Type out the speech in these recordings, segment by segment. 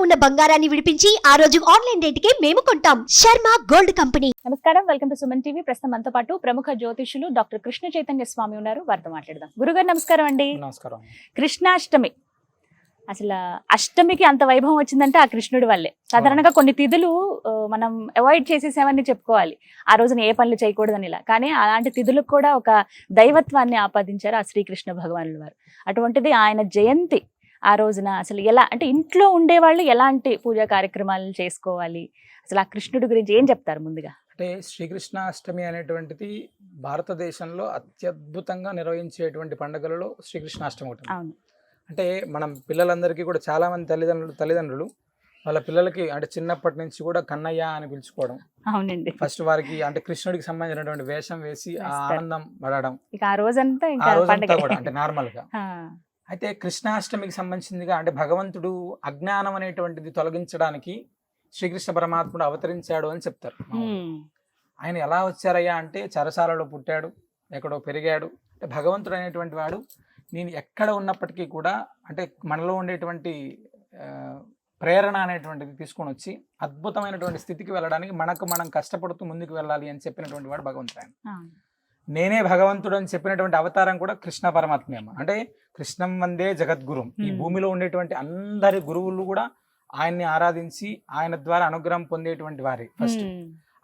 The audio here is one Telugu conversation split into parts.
ఉన్న బంగారాన్ని విడిపించి ఆ రోజు ఆన్లైన్ రేటుకే మేము కొంటాం. Sharma gold company. నమస్కారం, వెల్కమ్ టు సుమన్ టీవీ. ప్రస్తుతం మనతో పాటు ప్రముఖ జ్యోతిషులు డాక్టర్ కృష్ణ చైతన్య స్వామి ఉన్నారు. వారితో మాట్లాడదాం. గురుగారు నమస్కారం అండి. నమస్కారం. కృష్ణాష్టమి, అసలు అష్టమికి అంత వైభవం వచ్చిందంటే ఆ కృష్ణుడి వల్లే. సాధారణంగా కొన్ని తిథులు మనం అవాయిడ్ చేసేసామని చెప్పుకోవాలి, ఆ రోజున ఏ పనులు చేయకూడదని ఇలా. కానీ అలాంటి తిథులకు కూడా ఒక దైవత్వాన్ని ఆపాదించారు ఆ శ్రీకృష్ణ భగవానుల వారు. అటువంటిది ఆయన జయంతి ఆ రోజున అసలు ఎలా అంటే ఇంట్లో ఉండేవాళ్ళు ఎలాంటి పూజా కార్యక్రమాలు చేసుకోవాలి, అసలు ఆ కృష్ణుడి గురించి ఏం చెప్తారు ముందుగా? అంటే శ్రీకృష్ణాష్టమి అనేటువంటిది భారతదేశంలో అత్యద్భుతంగా నిర్వహించేటువంటి పండుగలలో శ్రీకృష్ణాష్టమి ఒకటి. అవును. అంటే మనం పిల్లలందరికీ కూడా చాలా మంది తల్లిదండ్రులు వాళ్ళ పిల్లలకి అంటే చిన్నప్పటి నుంచి కూడా కన్నయ్య అని పిలుచుకోవడం. అవునండి. ఫస్ట్ వారికి అంటే కృష్ణుడికి సంబంధించినటువంటి వేషం వేసి ఆ ఆనందం పడడం ఇక ఆ రోజంతా ఇంకా కూడా అంటే నార్మల్ గా. అయితే కృష్ణాష్టమికి సంబంధించిందిగా అంటే భగవంతుడు అజ్ఞానం అనేటువంటిది తొలగించడానికి శ్రీకృష్ణ పరమాత్ముడు అవతరించాడు అని చెప్తారు. ఆయన ఎలా వచ్చారయ్యా అంటే చెరసాలలో పుట్టాడు, ఎక్కడో పెరిగాడు. అంటే భగవంతుడు అనేటువంటి వాడు నేను ఎక్కడ ఉన్నప్పటికీ కూడా అంటే మనలో ఉండేటువంటి ప్రేరణ అనేటువంటిది తీసుకొని వచ్చి అద్భుతమైనటువంటి స్థితికి వెళ్ళడానికి మనం కష్టపడుతూ ముందుకు వెళ్ళాలి అని చెప్పినటువంటి వాడు భగవంతుడు. ఆయన నేనే భగవంతుడు అని చెప్పినటువంటి అవతారం కూడా కృష్ణ పరమాత్మే. అంటే కృష్ణం వందే జగద్గురుం. ఈ భూమిలో ఉండేటువంటి అందరి గురువులు కూడా ఆయన్ని ఆరాధించి ఆయన ద్వారా అనుగ్రహం పొందేటువంటి వారే ఫస్ట్.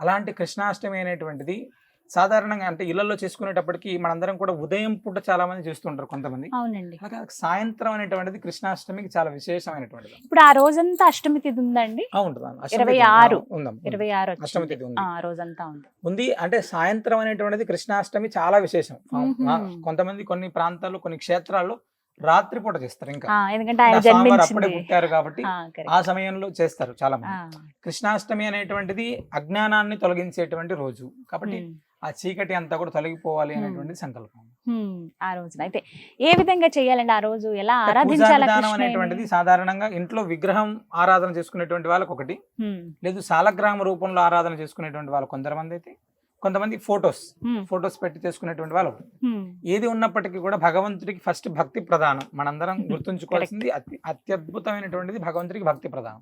అలాంటి కృష్ణాష్టమి అనేటువంటిది సాధారణంగా అంటే ఇళ్లలో చేసుకునేటప్పటికి మనందరం కూడా ఉదయం పూట చాలా మంది చేస్తుంటారు కొంతమంది. అవునండి. సాయంత్రం అనేటువంటిది కృష్ణాష్టమికి చాలా విశేషమైనటువంటిది. ఇప్పుడు ఆ రోజంతా అష్టమి తిథి ఉందండి. ఉంటుంది. 26 అష్టమి తిథి ఉంది. ఆ రోజంతా ఉంది. అంటే సాయంత్రం అనేటువంటిది కృష్ణాష్టమి చాలా విశేషం. కొంతమంది కొన్ని ప్రాంతాల్లో కొన్ని క్షేత్రాల్లో రాత్రిపూట చేస్తారు. ఇంకా ఎందుకంటే ఆయన జన్మించింది అప్పుడే పుట్టారు కాబట్టి ఆ సమయంలో చేస్తారు చాలా మంది. కృష్ణాష్టమి అనేటువంటిది అజ్ఞానాన్ని తొలగించేటువంటి రోజు కాబట్టి ఆ చీకటి అంతా కూడా తొలగిపోవాలి అనేటువంటి సంకల్పం. ఆ రోజున అయితే ఏ విధంగా చేయాలండి? ఆ రోజు ఎలా ఆరాధించాలి అనేటువంటిది సాధారణంగా ఇంట్లో విగ్రహం ఆరాధన చేసుకునేటువంటి వాళ్ళకి ఒకటి, లేదు సాలగ్రామ రూపంలో ఆరాధన చేసుకునేటువంటి వాళ్ళు కొంతమంది, అయితే కొంతమంది ఫొటోస్ పెట్టి చేసుకునేటువంటి వాళ్ళు. ఏది ఉన్నప్పటికీ కూడా భగవంతుడికి ఫస్ట్ భక్తి ప్రధానం. మనందరం గుర్తుంచుకోవాల్సింది అత్యద్భుతమైనటువంటిది భగవంతుడికి భక్తి ప్రధానం.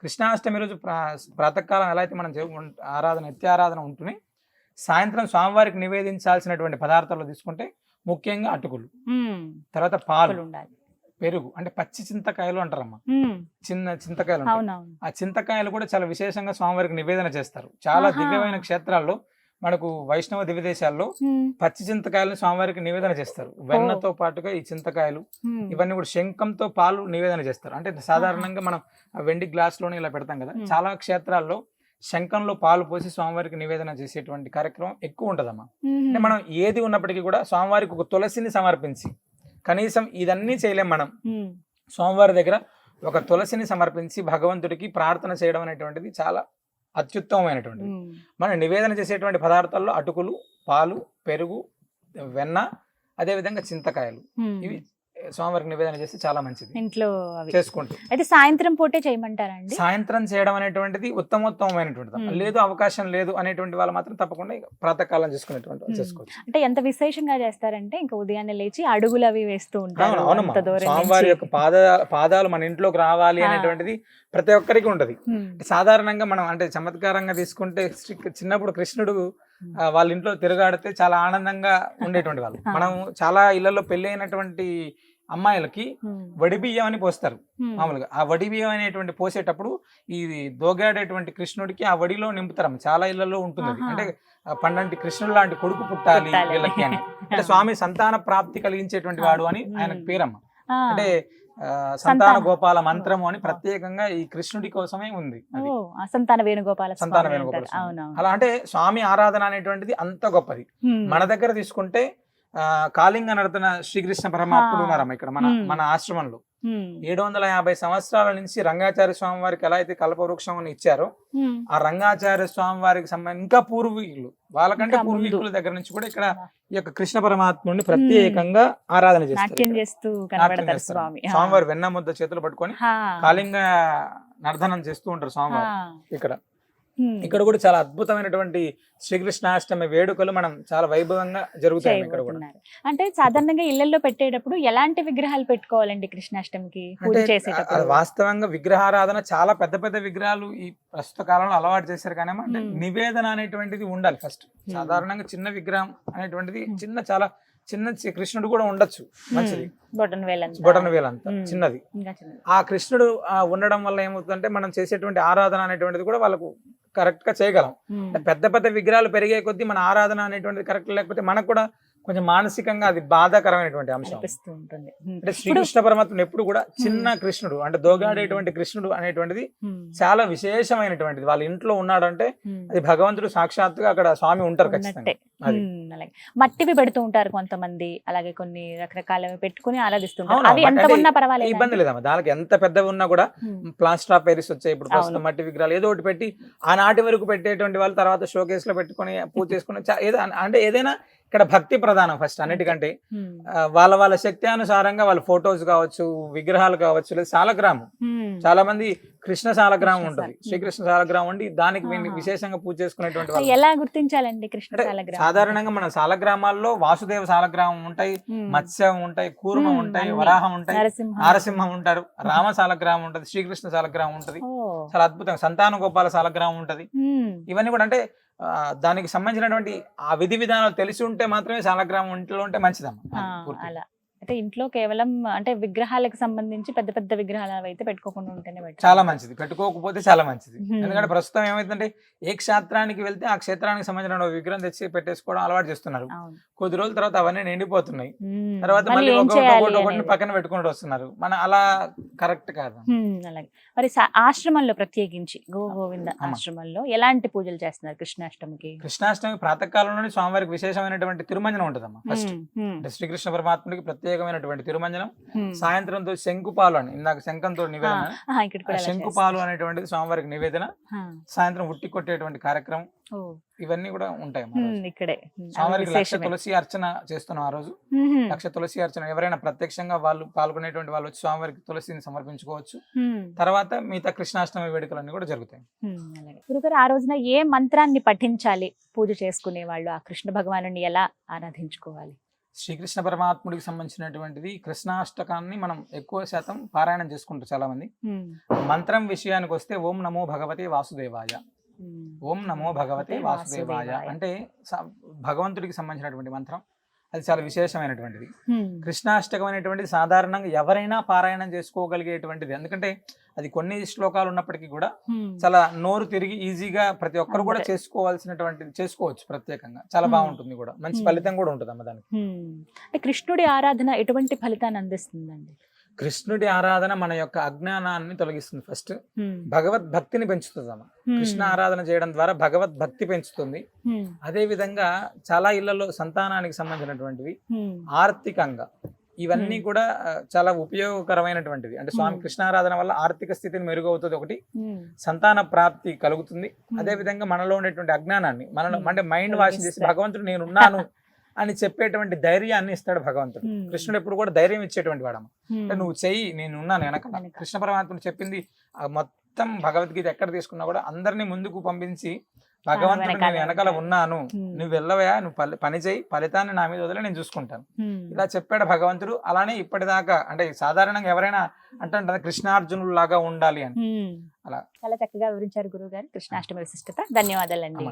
కృష్ణాష్టమి రోజు ప్రాతకాలం ఎలా అయితే మనం నిత్యారాధన ఉంటూనే సాయంత్రం స్వామివారికి నివేదించాల్సినటువంటి పదార్థాలు తీసుకుంటే ముఖ్యంగా అటుకులు, తర్వాత పాలు, పెరుగు, అంటే పచ్చి చింతకాయలు అంటారమ్మా, చిన్న చింతకాయలు. ఆ చింతకాయలు కూడా చాలా విశేషంగా స్వామివారికి నివేదన చేస్తారు. చాలా దివ్యమైన క్షేత్రాల్లో మనకు వైష్ణవ దివ్యదేశాల్లో పచ్చి చింతకాయలను స్వామివారికి నివేదన చేస్తారు. వెన్నతో పాటుగా ఈ చింతకాయలు ఇవన్నీ కూడా శంఖంతో పాలు నివేదన చేస్తారు. అంటే సాధారణంగా మనం వెండి గ్లాస్ లోనే ఇలా పెడతాం కదా, చాలా క్షేత్రాల్లో శంఖంలో పాలు పోసి స్వామివారికి నివేదన చేసేటువంటి కార్యక్రమం ఎక్కువ ఉంటదమ్మా. అంటే మనం ఏది ఉన్నప్పటికీ కూడా స్వామివారికి ఒక తులసిని సమర్పించి, కనీసం ఇదన్నీ చేయలేం మనం, స్వామివారి దగ్గర ఒక తులసిని సమర్పించి భగవంతుడికి ప్రార్థన చేయడం అనేటువంటిది చాలా అత్యుత్తమమైనటువంటి. మనం నివేదన చేసేటువంటి పదార్థాల్లో అటుకులు, పాలు, పెరుగు, వెన్న, అదే విధంగా చింతకాయలు, ఇవి స్వామివారికి నివేదన చేస్తే చాలా మంచిది. ఇంట్లో చేసుకుంటూ అయితే సాయంత్రం పూటే చేయమంటారండి? సాయంత్రం చేయడం అనేటువంటిది ఉత్తమోత్తమైనటువంటిది. లేదు అవకాశం లేదు అనేటువంటి వాళ్ళు మాత్రం తప్పకుండా ప్రాతకాలం చేసుకునేటువంటి చేసుకోవచ్చు. అంటే ఎంత విశేషంగా చేస్తారంటే ఇంకా ఉదయాన్నే లేచి అడుగులు అవి వేస్తూ ఉంటారు. స్వామివారి యొక్క పాదాలు మన ఇంట్లోకి రావాలి అనేటువంటిది ప్రతి ఒక్కరికి ఉంటది. సాధారణంగా మనం అంటే చమత్కారంగా తీసుకుంటే చిన్నప్పుడు కృష్ణుడు వాళ్ళ ఇంట్లో తిరగాడితే చాలా ఆనందంగా ఉండేటువంటి వాళ్ళు. మనం చాలా ఇళ్లలో పెళ్లి అయినటువంటి అమ్మాయిలకి వడి బియ్యం అని పోస్తారు మామూలుగా. ఆ వడి బియ్యం అనేటువంటి పోసేటప్పుడు ఈ దోగాడేటువంటి కృష్ణుడికి ఆ వడిలో నింపుతారు. చాలా ఇళ్లలో ఉంటుంది. అంటే పండంటి కృష్ణుడు లాంటి కొడుకు పుట్టాలి వీళ్ళకి అని. అంటే స్వామి సంతాన ప్రాప్తి కలిగించేటువంటి వాడు అని ఆయనకు పేరమ్మ. అంటే సంతాన గోపాల మంత్రము అని ప్రత్యేకంగా ఈ కృష్ణుడి కోసమే ఉంది. సంతాన వేణుగోపాల. అలా అంటే స్వామి ఆరాధన అనేటువంటిది అంత గొప్పది. మన దగ్గర తీసుకుంటే కాళింగ నర్తన శ్రీకృష్ణ పరమాత్ముడు ఉన్నారమ్మ ఇక్కడ మన ఆశ్రమంలో. 750 సంవత్సరాల నుంచి రంగాచార్య స్వామి వారికి ఎలా అయితే కల్పవృక్షం అని ఇచ్చారో, ఆ రంగాచార్య స్వామి వారికి సంబంధించి ఇంకా పూర్వీకులు వాళ్ళకంటే పూర్వీకుల దగ్గర నుంచి కూడా ఇక్కడ ఈ యొక్క కృష్ణ పరమాత్ముడిని ప్రత్యేకంగా ఆరాధన చేస్తారు. స్వామివారి వెన్న ముద్ద చేతులు పట్టుకొని కాళింగ నర్ధనం చేస్తూ ఉంటారు స్వామివారు ఇక్కడ. ఇక్కడ కూడా చాలా అద్భుతమైనటువంటి శ్రీకృష్ణాష్టమి వేడుకలు మనం చాలా వైభవంగా జరుగుతాయి ఇక్కడ కూడా. చేయబోతున్నారు. అంటే సాధారణంగా ఇళ్లలో పెట్టేటప్పుడు ఎలాంటి విగ్రహాలు పెట్టుకోవాలండి కృష్ణాష్టమికి పూజ అంటే చేసేటప్పుడు? వాస్తవంగా విగ్రహారాధన చాలా పెద్ద పెద్ద విగ్రహాలు ఈ ప్రస్తుత కాలంలో అలవాటు చేశారు, కానీ అంటే నివేదన అనేటువంటిది ఉండాలి ఫస్ట్. సాధారణంగా చిన్న విగ్రహం అనేటువంటిది చాలా చిన్న కృష్ణుడు కూడా ఉండొచ్చు, మంచిది, బొటన్ వేలంతా చిన్నది. ఆ కృష్ణుడు ఉండడం వల్ల ఏమవుతుందంటే మనం చేసేటువంటి ఆరాధన అనేటువంటిది కూడా వాళ్ళకు కరెక్ట్ గా చేయగలం. పెద్ద పెద్ద విగ్రహాలు పెరిగే కొద్దీ మన ఆరాధన అనేటువంటిది కరెక్ట్ లేకపోతే మనకు కూడా కొంచెం మానసికంగా అది బాధాకరమైనటువంటి అంశం. అంటే శ్రీకృష్ణ పరమాత్ముడు ఎప్పుడు కూడా చిన్న కృష్ణుడు అంటే దోగాడేటువంటి కృష్ణుడు అనేటువంటిది చాలా విశేషమైనటువంటిది. వాళ్ళ ఇంట్లో ఉన్నాడు అంటే అది భగవంతుడు సాక్షాత్తుగా అక్కడ స్వామి ఉంటారు ఖచ్చితంగా. మట్టివి పెడుతూ ఉంటారు కొంతమంది, అలాగే కొన్ని రకరకాలవి పెట్టుకుని ఆరాధిస్తుంటారు. అవి ఎంత ఉన్నా పర్వాలేదు, ఇబ్బంది లేదమ్మా. దానికి ఎంత పెద్దవి ఉన్నా కూడా ప్లాస్టర్ ఆఫ్ ప్యారిస్ వచ్చాయి ఇప్పుడు ప్రస్తుతం, మట్టి విగ్రహాలు ఏదో ఒకటి పెట్టి ఆనాటి వరకు పెట్టేటువంటి వాళ్ళు తర్వాత షోకేస్ లో పెట్టుకుని పూజ చేసుకుని అంటే ఏదైనా ఇక్కడ భక్తి ప్రధానం ఫస్ట్ అన్నిటికంటే. వాళ్ళ శక్తి అనుసారంగా వాళ్ళ ఫొటోస్ కావచ్చు, విగ్రహాలు కావచ్చు, లేదా సాలగ్రామం, చాలా మంది కృష్ణ సాలగ్రామం ఉంటుంది, శ్రీకృష్ణ సాలగ్రామం ఉండి దానికి విశేషంగా పూజ చేసుకునేటువంటి వాళ్ళు. ఎలా గుర్తించాలండి కృష్ణ సాలగ్రామం? సాధారణంగా మన సాలగ్రామాల్లో వాసుదేవ సాలగ్రామం ఉంటాయి, మత్స్యం ఉంటాయి, కూర్మం ఉంటాయి, వరాహం ఉంటాయి, నారసింహం ఉంటారు, రామ సాలగ్రామం ఉంటది, శ్రీకృష్ణ సాలగ్రామం ఉంటది, చాలా అద్భుతంగా సంతాన గోపాల సాలగ్రామం ఉంటది. ఇవన్నీ కూడా అంటే దానికి సంబంధించినటువంటి ఆ విధి విధానాలు తెలిసి ఉంటే మాత్రమే సాలగ్రామం ఇంట్లో ఉంటే మంచిదమ్మా. అలా అంటే ఇంట్లో కేవలం అంటే విగ్రహాలకు సంబంధించి పెద్ద పెద్ద విగ్రహాలు అయితే పెట్టుకోకుండా ఉంటేనే చాలా మంచిది, పెట్టుకోకపోతే చాలా మంచిది. ఎందుకంటే ప్రస్తుతం ఏమైందంటే ఏ క్షేత్రానికి వెళ్తే ఆ క్షేత్రానికి సంబంధించిన విగ్రహం తెచ్చి పెట్టేసుకోవడం అలవాటు చేస్తున్నారు. కొద్ది రోజుల తర్వాత అవన్నీ నిండిపోతున్నాయి, తర్వాత మళ్ళీ ఒకటి పక్కన పెట్టుకుంటూ వస్తున్నారు. మన అలా కరెక్ట్ కాదు. అలాగే మరి ఆశ్రమంలో ప్రత్యేకించి గోవింద ఆశ్రమంలో ఎలాంటి పూజలు చేస్తున్నారు కృష్ణాష్టమికి? కృష్ణాష్టమి ప్రాతకాలంలోనే స్వామివారికి విశేషమైనటువంటి తిరుమంజనం ఉంటుందమ్మా. ఫస్ట్ శ్రీకృష్ణ పరమాత్ముడికి ప్రత్యేకమైనటువంటి తిరుమంజనం, సాయంత్రంతో శంకుపాలు అని ఇందాక శంఖంతో నివేదన, శంకుపాలు అనేటువంటిది స్వామివారికి నివేదన, సాయంత్రం ఉట్టి కొట్టేటువంటి కార్యక్రమం, ఇవన్నీ కూడా ఉంటాయి ఇక్కడే. స్వామివారికి లక్ష తులసి అర్చన చేస్తున్నాం ఆ రోజు. లక్ష తులసి అర్చన ఎవరైనా ప్రత్యక్షంగా వాళ్ళు పాల్గొనేటువంటి వాళ్ళు వచ్చి స్వామివారికి తులసిని సమర్పించుకోవచ్చు. తర్వాత మిగతా కృష్ణాష్టమి వేడుకలన్నీ కూడా జరుగుతాయి. గురుగారు, ఆ రోజున ఏ మంత్రాన్ని పఠించాలి పూజ చేసుకునే వాళ్ళు? ఆ కృష్ణ భగవాను ఎలా ఆరాధించుకోవాలి? శ్రీకృష్ణ పరమాత్ముడికి సంబంధించినటువంటిది కృష్ణాష్టకాన్ని మనం ఎక్కువ శాతం పారాయణం చేసుకుంటారు చాలా మంది. మంత్రం విషయానికి వస్తే ఓం నమో భగవతే వాసుదేవాయ, ఓం నమో భగవతే వాసుదేవాయ అంటే భగవంతుడికి సంబంధించినటువంటి మంత్రం. అది చాలా విశేషమైనటువంటిది. కృష్ణాష్టకం అనేటువంటిది సాధారణంగా ఎవరైనా పారాయణం చేసుకోగలిగేటువంటిది. ఎందుకంటే అది కొన్ని శ్లోకాలు ఉన్నప్పటికీ కూడా చాలా నోరు తిరిగి ఈజీగా ప్రతి ఒక్కరు కూడా చేసుకోవచ్చు ప్రత్యేకంగా. చాలా బాగుంటుంది కూడా, మంచి ఫలితం కూడా ఉంటుంది అమ్మ దానికి. కృష్ణుడి ఆరాధన ఎటువంటి ఫలితాన్ని అందిస్తుందండి? కృష్ణుడి ఆరాధన మన యొక్క అజ్ఞానాన్ని తొలగిస్తుంది. ఫస్ట్ భగవద్భక్తిని పెంచుతుంది అమ్మ. కృష్ణ ఆరాధన చేయడం ద్వారా భగవద్భక్తి పెంచుతుంది. అదే విధంగా చాలా ఇళ్లలో సంతానానికి సంబంధించినటువంటివి, ఆర్థికంగా ఇవన్నీ కూడా చాలా ఉపయోగకరమైనటువంటివి. అంటే స్వామి కృష్ణారాధన వల్ల ఆర్థిక స్థితిని మెరుగవుతుంది, ఒకటి సంతాన ప్రాప్తి కలుగుతుంది. అదే విధంగా మనలో ఉండేటువంటి అజ్ఞానాన్ని అంటే మైండ్ వాష్ చేసి భగవంతుడు నేనున్నాను అని చెప్పేటువంటి ధైర్యాన్ని ఇస్తాడు భగవంతుడు. కృష్ణుడు ఎప్పుడు కూడా ధైర్యం ఇచ్చేటువంటి వాడమ్మ. అంటే నువ్వు చెయ్యి, నేనున్నాను వెనక. కృష్ణ పరమాత్ముడు చెప్పింది మొత్తం భగవద్గీత ఎక్కడ తీసుకున్నా కూడా అందరినీ ముందుకు పంపించి భగవంతుడు నేను వెనకాల ఉన్నాను, నువ్వు వెళ్ళవయా, నువ్వు పని చేయి, ఫలితాన్ని నా మీద వదిలే నేను చూసుకుంటాను, ఇలా చెప్పాడు భగవంతుడు. అలానే ఇప్పటిదాకా అంటే సాధారణంగా ఎవరైనా అంటే కృష్ణార్జునుడు లాగా ఉండాలి అని. అలా చాలా చక్కగా వివరించారు గురువు గారు కృష్ణాష్టమి విశిష్టత. ధన్యవాదాలండి.